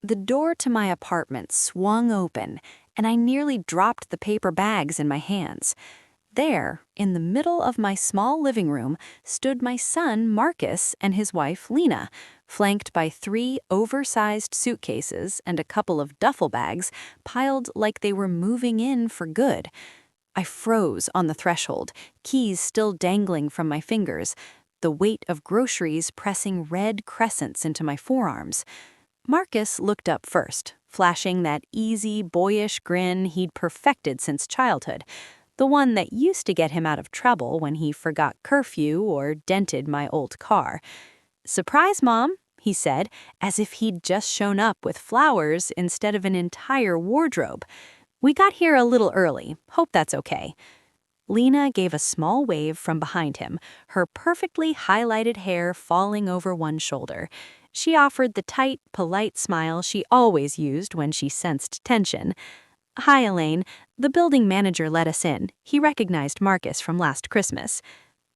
The door to my apartment swung open, and I nearly dropped the paper bags in my hands. There, in the middle of my small living room, stood my son Marcus and his wife Lena, flanked by 3 oversized suitcases and a couple of duffel bags piled like they were moving in for good. I froze on the threshold, keys still dangling from my fingers, the weight of groceries pressing red crescents into my forearms. Marcus looked up first, flashing that easy, boyish grin he'd perfected since childhood, the one that used to get him out of trouble when he forgot curfew or dented my old car. "Surprise, Mom," he said, as if he'd just shown up with flowers instead of an entire wardrobe. "We got here a little early. Hope that's okay." Lena gave a small wave from behind him, her perfectly highlighted hair falling over one shoulder. She offered the tight, polite smile she always used when she sensed tension. "Hi, Elaine. The building manager let us in. He recognized Marcus from last Christmas."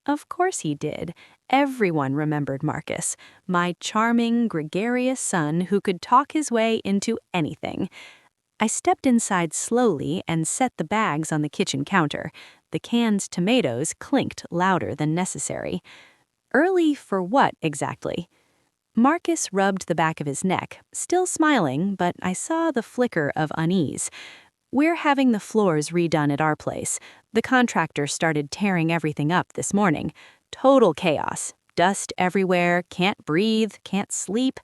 Of course he did. Everyone remembered Marcus, my charming, gregarious son who could talk his way into anything. I stepped inside slowly and set the bags on the kitchen counter. The canned tomatoes clinked louder than necessary. Early for what, exactly? Marcus rubbed the back of his neck, still smiling, but I saw the flicker of unease. "We're having the floors redone at our place. The contractor started tearing everything up this morning. Total chaos. Dust everywhere, can't breathe, can't sleep.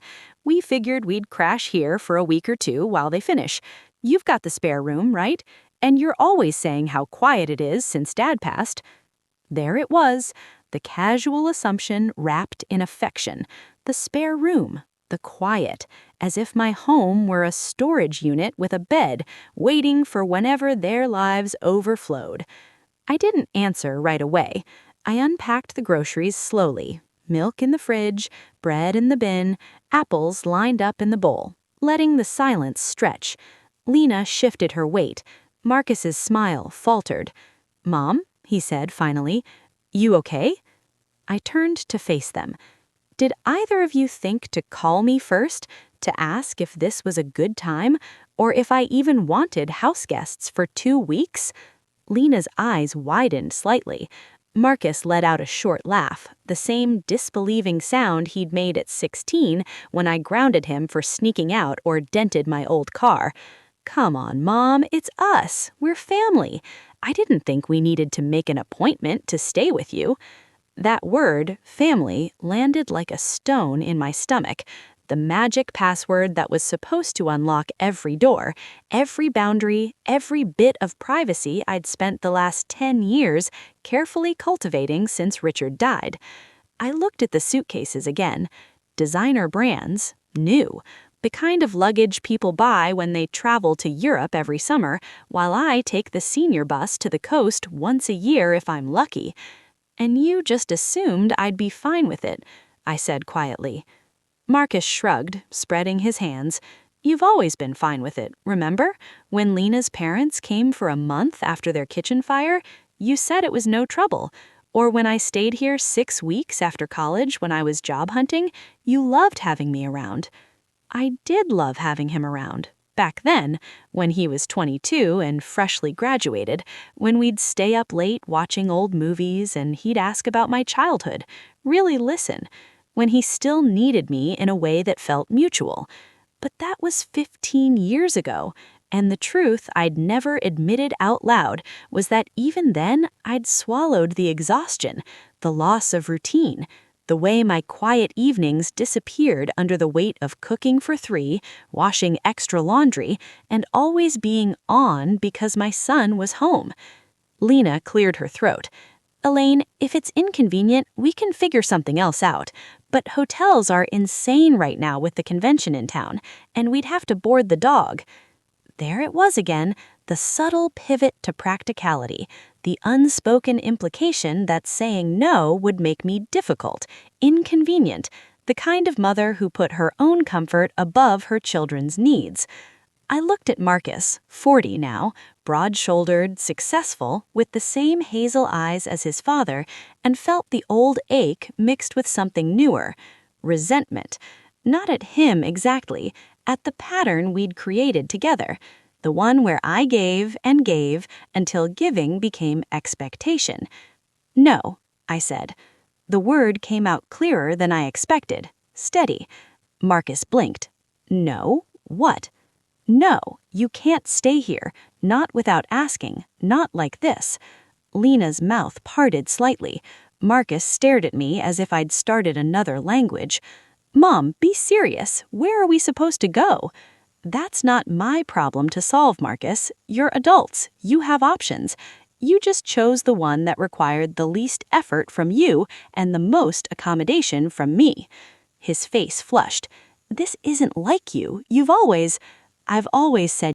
We figured we'd crash here for a week or 2 while they finish. You've got the spare room, right? And you're always saying how quiet it is since Dad passed." There it was, the casual assumption wrapped in affection. The spare room, the quiet, as if my home were a storage unit with a bed, waiting for whenever their lives overflowed. I didn't answer right away. I unpacked the groceries slowly. Milk in the fridge, bread in the bin, apples lined up in the bowl, letting the silence stretch. Lena shifted her weight. Marcus's smile faltered. "Mom," he said finally, "you okay?" I turned to face them. "Did either of you think to call me first, to ask if this was a good time, or if I even wanted house guests for 2 weeks?" Lena's eyes widened slightly. Marcus let out a short laugh, the same disbelieving sound he'd made at 16 when I grounded him for sneaking out or dented my old car. "Come on, Mom, it's us. We're family. I didn't think we needed to make an appointment to stay with you." That word, family, landed like a stone in my stomach, the magic password that was supposed to unlock every door, every boundary, every bit of privacy I'd spent the last 10 years carefully cultivating since Richard died. I looked at the suitcases again. Designer brands, new, the kind of luggage people buy when they travel to Europe every summer, while I take the senior bus to the coast once a year if I'm lucky. "And you just assumed I'd be fine with it," I said quietly. Marcus shrugged, spreading his hands. "You've always been fine with it, remember? When Lena's parents came for a month after their kitchen fire, you said it was no trouble. Or when I stayed here 6 weeks after college when I was job hunting, you loved having me around." I did love having him around. Back then, when he was 22 and freshly graduated, when we'd stay up late watching old movies and he'd ask about my childhood, really listen, when he still needed me in a way that felt mutual. But that was 15 years ago, and the truth I'd never admitted out loud was that even then I'd swallowed the exhaustion, the loss of routine, the way my quiet evenings disappeared under the weight of cooking for 3, washing extra laundry, and always being on because my son was home. Lena cleared her throat. "Elaine, if it's inconvenient, we can figure something else out. But hotels are insane right now with the convention in town, and we'd have to board the dog." There it was again, the subtle pivot to practicality, the unspoken implication that saying no would make me difficult, inconvenient, the kind of mother who put her own comfort above her children's needs. I looked at Marcus, 40 now, broad-shouldered, successful, with the same hazel eyes as his father, and felt the old ache mixed with something newer, resentment. Not at him exactly, at the pattern we'd created together, the one where I gave and gave until giving became expectation. "No," I said. The word came out clearer than I expected. Steady. Marcus blinked. "No? What?" "No, you can't stay here. Not without asking. Not like this." Lena's mouth parted slightly. Marcus stared at me as if I'd started another language. "Mom, be serious. Where are we supposed to go?" "That's not my problem to solve, Marcus. You're adults. You have options. You just chose the one that required the least effort from you and the most accommodation from me." His face flushed. "This isn't like you. I've always said